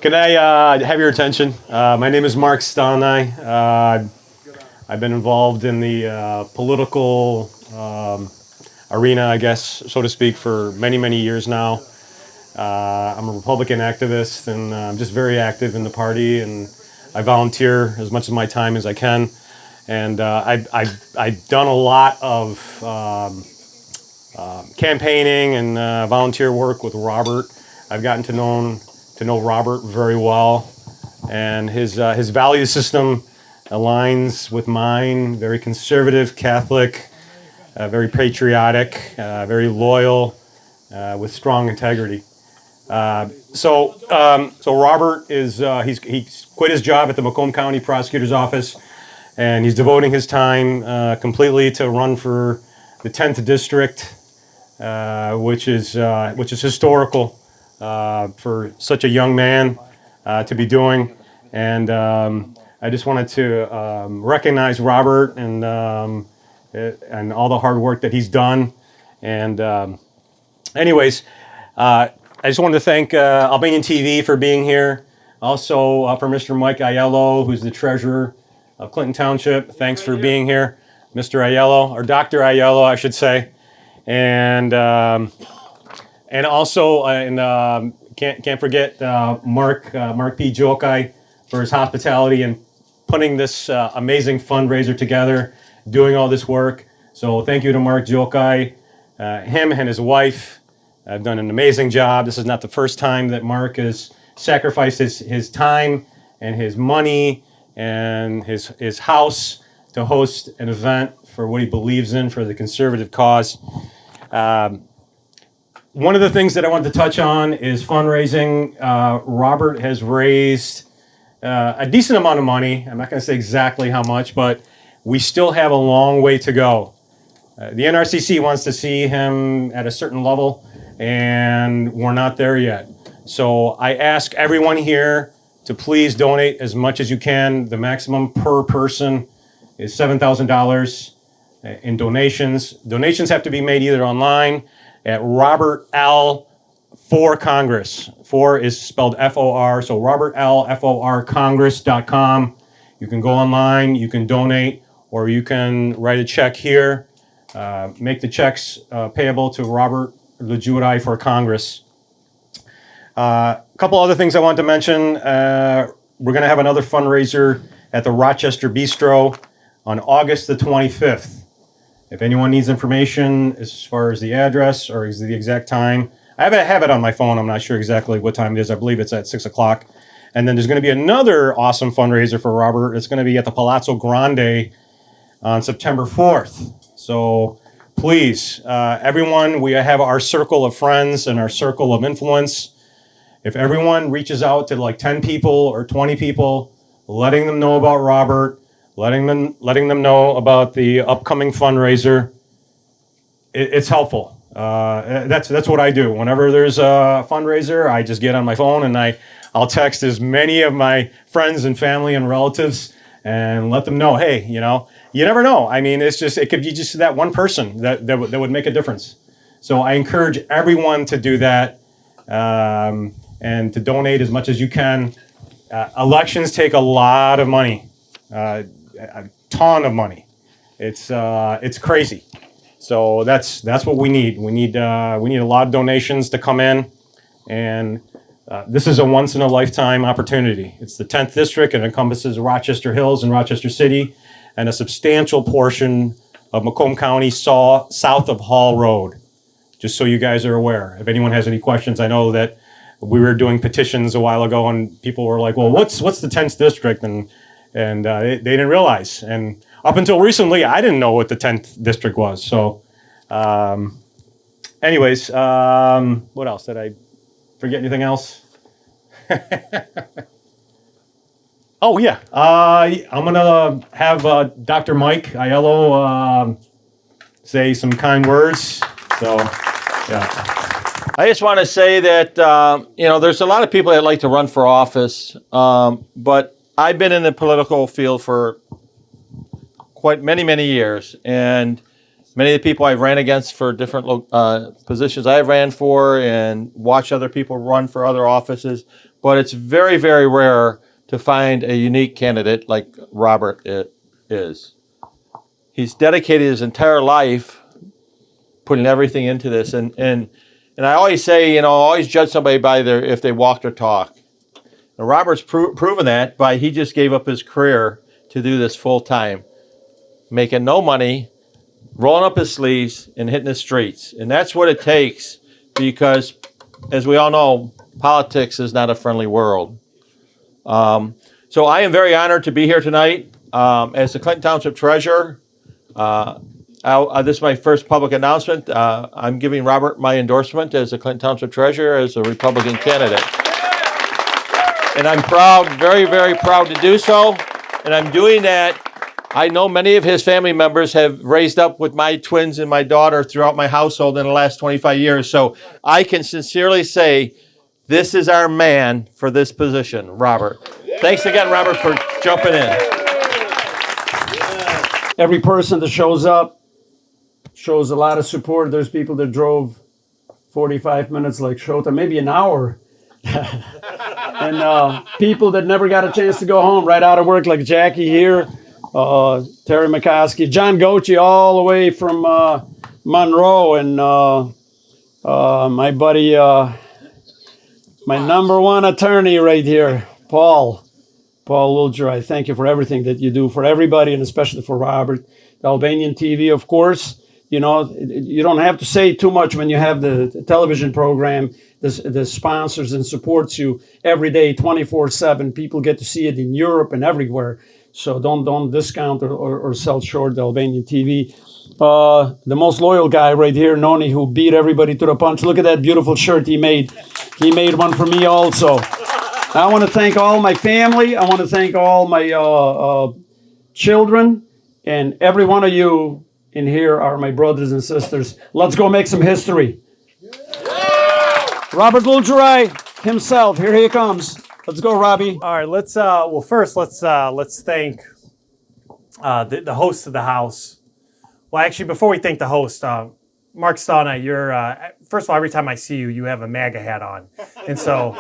Can I have your attention? My name is Mark Stanai. I've been involved in the political arena, I guess, so to speak, for many, many years now. I'm a Republican activist, and I'm just very active in the party, and I volunteer as much of my time as I can. And I've done a lot of campaigning and volunteer work with Robert. I've gotten to know Robert very well, and his value system aligns with mine. Very conservative, Catholic, very patriotic, very loyal, with strong integrity. So Robert is he's quit his job at the Macomb County Prosecutor's Office, and he's devoting his time completely to run for the 10th District, which is historical for such a young man to be doing. And I just wanted to recognize Robert and all the hard work that he's done. And anyways, I just wanted to thank Albanian TV for being here. Also for Mr. Mike Aiello, who's the treasurer of Clinton Township. Thanks for being here, Mr. Aiello, or Dr. Aiello, I should say. And also, can't forget Mark P. Gjokaj for his hospitality and putting this amazing fundraiser together, doing all this work. So thank you to Mark Gjokaj. Him and his wife have done an amazing job. This is not the first time that Mark has sacrificed his time and his money and his house to host an event for what he believes in, for the conservative cause. One of the things that I want to touch on is fundraising. Robert has raised a decent amount of money. I'm not going to say exactly how much, but we still have a long way to go. The NRCC wants to see him at a certain level, and we're not there yet. So I ask everyone here to please donate as much as you can. The maximum per person is $7,000 in donations. Donations have to be made either online at Robert L. For Congress. For is spelled F-O-R, so robertlforcongress.com. You can go online, you can donate, or you can write a check here. Make the checks payable to Robert Lulgjuraj for Congress. A couple other things I want to mention. We're going to have another fundraiser at the Rochester Bistro on August the 25th. If anyone needs information as far as the address or the exact time, I have it on my phone. I'm not sure exactly what time it is. I believe it's at 6 o'clock. And then there's going to be another awesome fundraiser for Robert. It's going to be at the Palazzo Grande on September 4th. So please, everyone, we have our circle of friends and our circle of influence. If everyone reaches out to like 10 people or 20 people, letting them know about Robert, letting them know about the upcoming fundraiser, it's helpful. That's what I do. Whenever there's a fundraiser, I just get on my phone and I'll text as many of my friends and family and relatives and let them know, hey, you never know. I mean, it could be just that one person that would make a difference. So I encourage everyone to do that and to donate as much as you can. Elections take a lot of money, a ton of money. It's crazy. So that's what we need. We need a lot of donations to come in, and this is a once in a lifetime opportunity. It's the 10th district and encompasses Rochester Hills and Rochester City, and a substantial portion of Macomb County south of Hall Road. Just so you guys are aware. If anyone has any questions, I know that we were doing petitions a while ago, and people were like, "Well, what's the 10th district?" And they didn't realize. And up until recently, I didn't know what the 10th district was. So, anyways, what else? Did I forget anything else? Oh, yeah. I'm going to have Dr. Mike Aiello say some kind words. So, yeah. I just want to say that, there's a lot of people that like to run for office, but I've been in the political field for quite many years, and many of the people I've ran against for different positions I've ran for and watched other people run for other offices but it's very, very rare to find a unique candidate like Robert is. He's dedicated his entire life putting everything into this. And I always say, always judge somebody by if they walk or talk. And Robert's proven that by he just gave up his career to do this full time, making no money, rolling up his sleeves and hitting the streets. And that's what it takes, because as we all know, politics is not a friendly world. So I am very honored to be here tonight as the Clinton Township Treasurer. This is my first public announcement. I'm giving Robert my endorsement as the Clinton Township Treasurer as a Republican candidate. And I'm proud, very, very proud to do so. And I'm doing that. I know many of his family members have raised up with my twins and my daughter throughout my household in the last 25 years. So I can sincerely say, this is our man for this position, Robert. Thanks again, Robert, for jumping in. Every person that shows up shows a lot of support. There's people that drove 45 minutes like Shota, maybe an hour. And people that never got a chance to go home right out of work, like Jackie here, Terry McCoskey, John Gochi, all the way from Monroe, and my buddy, my number one attorney right here, Paul Lulgjuraj. Thank you for everything that you do for everybody, and especially for Robert. The Albanian TV, of course. You don't have to say too much when you have the television program. The sponsors and supports you every day, 24/7. People get to see it in Europe and everywhere. So don't discount or sell short the Albanian TV. The most loyal guy right here, Noni, who beat everybody to the punch. Look at that beautiful shirt he made. He made one for me also. I want to thank all my family. I want to thank all my children, and every one of you in here are my brothers and sisters. Let's go make some history. Robert Lulgjuraj himself. Here he comes. Let's go, Robbie. All right, let's thank the host of the house. Well, actually, before we thank the host, Mark Stana, you're first of all, every time I see you, you have a MAGA hat on, and so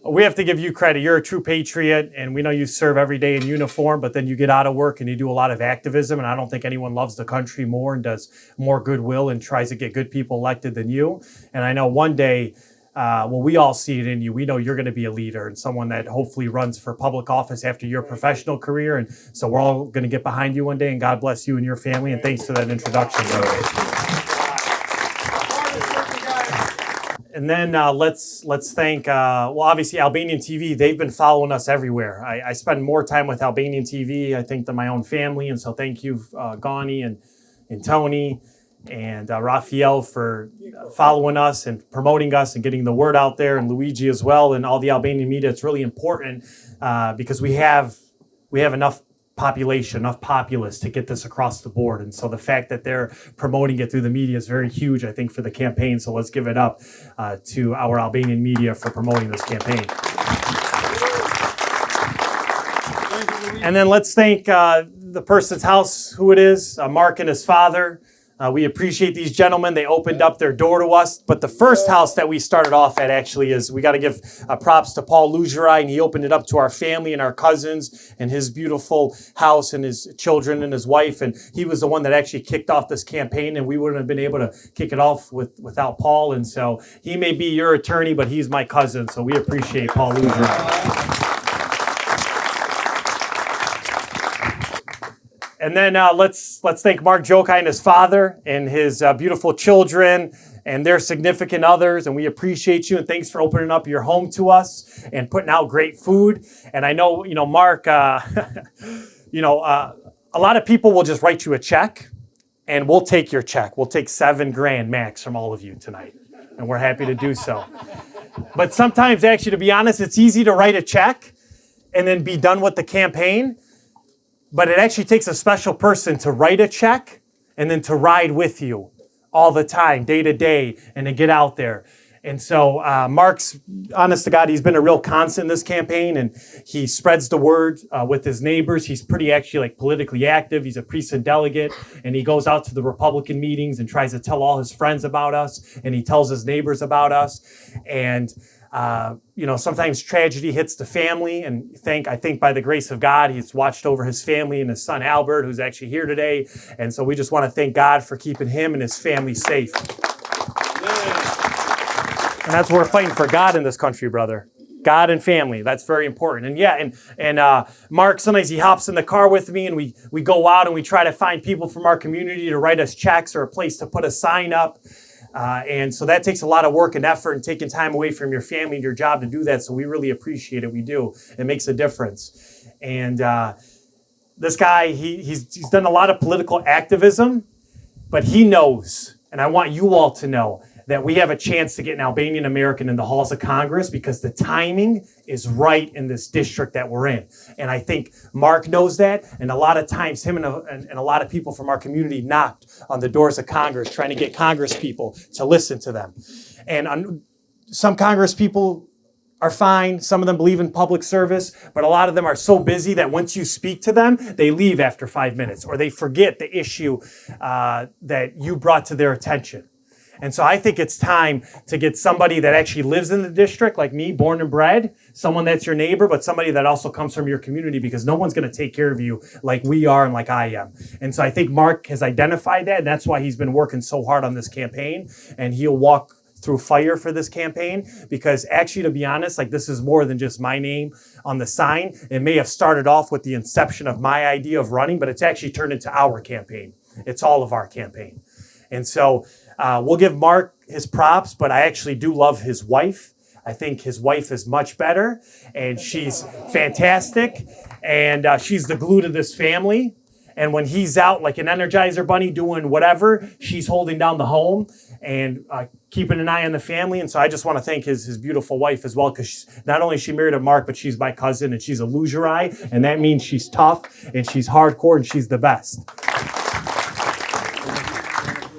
we have to give you credit. You're a true patriot, and we know you serve every day in uniform, but then you get out of work and you do a lot of activism, and I don't think anyone loves the country more and does more goodwill and tries to get good people elected than you. And I know one day, we all see it in you. We know you're going to be a leader and someone that hopefully runs for public office after your professional career, and so we're all going to get behind you one day, and God bless you and your family, and thanks for that introduction. And then let's thank, obviously Albanian TV. They've been following us everywhere. I spend more time with Albanian TV, I think, than my own family. And so thank you, Gani and Tony and Raphael, for following us and promoting us and getting the word out there, and Luigi as well, and all the Albanian media. It's really important because we have enough population, enough populace to get this across the board. And so the fact that they're promoting it through the media is very huge, I think, for the campaign. So let's give it up to our Albanian media for promoting this campaign. And then let's thank the person's house, who it is, Mark and his father. We appreciate these gentlemen. They opened up their door to us. But the first house that we started off at actually is, we got to give props to Paul Lulgjuraj, and he opened it up to our family and our cousins and his beautiful house and his children and his wife. And he was the one that actually kicked off this campaign, and we wouldn't have been able to kick it off without Paul. And so he may be your attorney, but he's my cousin. So we appreciate Paul Lulgjuraj. And then let's thank Mark Gjokaj and his father and his beautiful children and their significant others. And we appreciate you, and thanks for opening up your home to us and putting out great food. And I know, Mark, a lot of people will just write you a check, and we'll take your check. We'll take $7,000 max from all of you tonight, and we're happy to do so. But sometimes, actually, to be honest, it's easy to write a check and then be done with the campaign. But it actually takes a special person to write a check and then to ride with you all the time, day to day, and to get out there. And so Mark's, honest to God, he's been a real constant in this campaign, and he spreads the word with his neighbors. He's pretty actually politically active. He's a precinct delegate, and he goes out to the Republican meetings and tries to tell all his friends about us, and he tells his neighbors about us. And sometimes tragedy hits the family, and I think by the grace of God, he's watched over his family and his son Albert, who's actually here today. And so we just want to thank God for keeping him and his family safe. And that's what we're fighting for, God in this country, brother. God and family. That's very important. And yeah, and Mark, sometimes he hops in the car with me and we go out and we try to find people from our community to write us checks or a place to put a sign up. And so that takes a lot of work and effort and taking time away from your family and your job to do that. So we really appreciate it. We do. It makes a difference. And this guy, he's done a lot of political activism, but he knows, and I want you all to know, that we have a chance to get an Albanian American in the halls of Congress because the timing is right in this district that we're in. And I think Mark knows that. And a lot of times him and a lot of people from our community knocked on the doors of Congress trying to get Congress people to listen to them. And some Congress people are fine. Some of them believe in public service, but a lot of them are so busy that once you speak to them, they leave after 5 minutes or they forget the issue that you brought to their attention. And so I think it's time to get somebody that actually lives in the district, like me, born and bred, someone that's your neighbor, but somebody that also comes from your community, because no one's going to take care of you like we are and like I am. And so I think Mark has identified that, and that's why he's been working so hard on this campaign, and he'll walk through fire for this campaign, because actually, to be honest, like, this is more than just my name on the sign. It may have started off with the inception of my idea of running, but it's actually turned into our campaign. It's all of our campaign. And so we'll give Mark his props, but I actually do love his wife. I think his wife is much better, and she's fantastic, and she's the glue to this family. And when he's out like an Energizer bunny doing whatever, she's holding down the home and keeping an eye on the family. And so I just want to thank his beautiful wife as well, because not only is she married to Mark, but she's my cousin, and she's a Lulgjuraj, and that means she's tough and she's hardcore and she's the best.